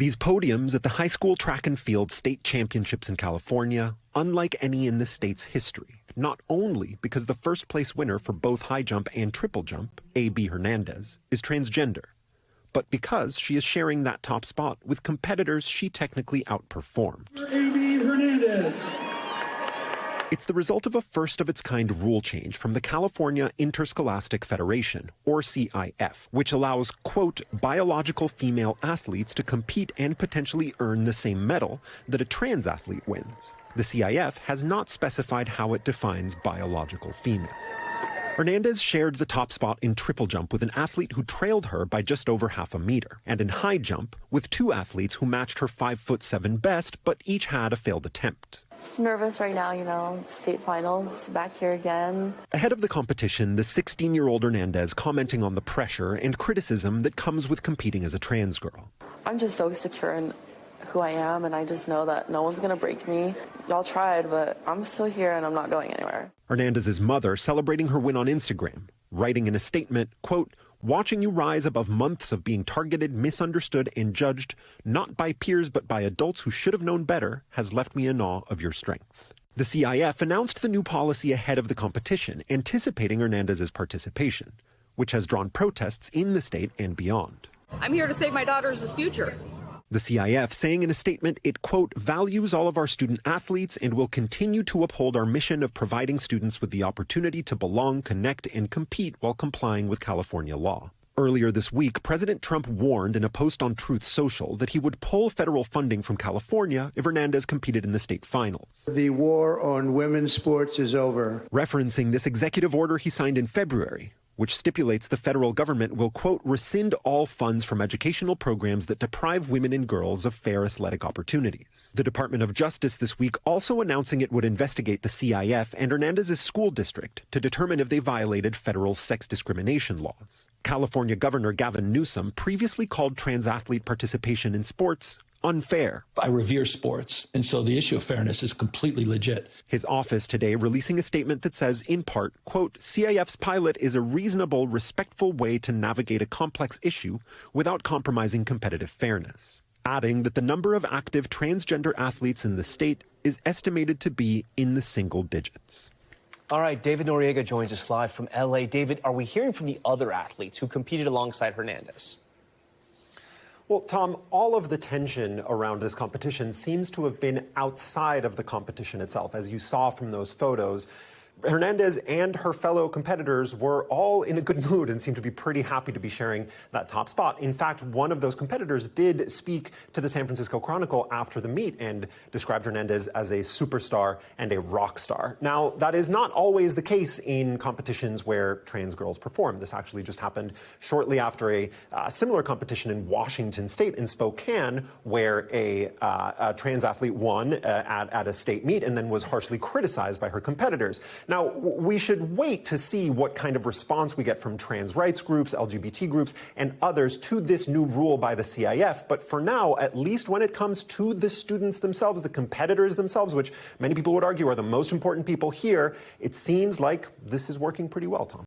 These podiums at the high school track and field state championships in California, unlike any in the state's history, not only because the first place winner for both high jump and triple jump, A.B. Hernandez, is transgender, but because she is sharing that top spot with competitors she technically outperformed. A.B. Hernandez. It's the result of a first-of-its-kind rule change from the California Interscholastic Federation, or CIF, which allows, quote, biological female athletes to compete and potentially earn the same medal that a trans athlete wins. The CIF has not specified how it defines biological female. Hernandez shared the top spot in triple jump with an athlete who trailed her by just over half a meter, and in high jump with two athletes who matched her 5'7" best, but each had a failed attempt. Just nervous right now, state finals, back here again. Ahead of the competition, the 16-year-old Hernandez commenting on the pressure and criticism that comes with competing as a trans girl. I'm just so secure in who I am, and I just know that no one's gonna break me. Y'all tried, but I'm still here and I'm not going anywhere. Hernandez's mother celebrating her win on Instagram, writing in a statement, quote, watching you rise above months of being targeted, misunderstood, and judged, not by peers but by adults who should have known better, has left me in awe of your strength. The CIF announced the new policy ahead of the competition, anticipating Hernandez's participation, which has drawn protests in the state and beyond. I'm here to save my daughter's future. The CIF saying in a statement it, quote, values all of our student athletes and will continue to uphold our mission of providing students with the opportunity to belong, connect, and compete while complying with California law. Earlier this week, President Trump warned in a post on Truth Social that he would pull federal funding from California if Hernandez competed in the state finals. The war on women's sports is over. Referencing this executive order he signed in February, which stipulates the federal government will, quote, rescind all funds from educational programs that deprive women and girls of fair athletic opportunities. The Department of Justice this week also announcing it would investigate the CIF and Hernandez's school district to determine if they violated federal sex discrimination laws. California Governor Gavin Newsom previously called trans athlete participation in sports unfair. I revere sports, and so the issue of fairness is completely legit. His office today releasing a statement that says, in part, quote, CIF's pilot is a reasonable, respectful way to navigate a complex issue without compromising competitive fairness. Adding that the number of active transgender athletes in the state is estimated to be in the single digits. All right, David Noriega joins us live from L.A. David, are we hearing from the other athletes who competed alongside Hernandez? Well, Tom, all of the tension around this competition seems to have been outside of the competition itself. As you saw from those photos, Hernandez and her fellow competitors were all in a good mood and seemed to be pretty happy to be sharing that top spot. In fact, one of those competitors did speak to the San Francisco Chronicle after the meet and described Hernandez as a superstar and a rock star. Now, that is not always the case in competitions where trans girls perform. This actually just happened shortly after a similar competition in Washington State in Spokane, where a trans athlete won at a state meet and then was harshly criticized by her competitors. Now, we should wait to see what kind of response we get from trans rights groups, LGBT groups, and others to this new rule by the CIF. But for now, at least when it comes to the students themselves, the competitors themselves, which many people would argue are the most important people here, it seems like this is working pretty well, Tom.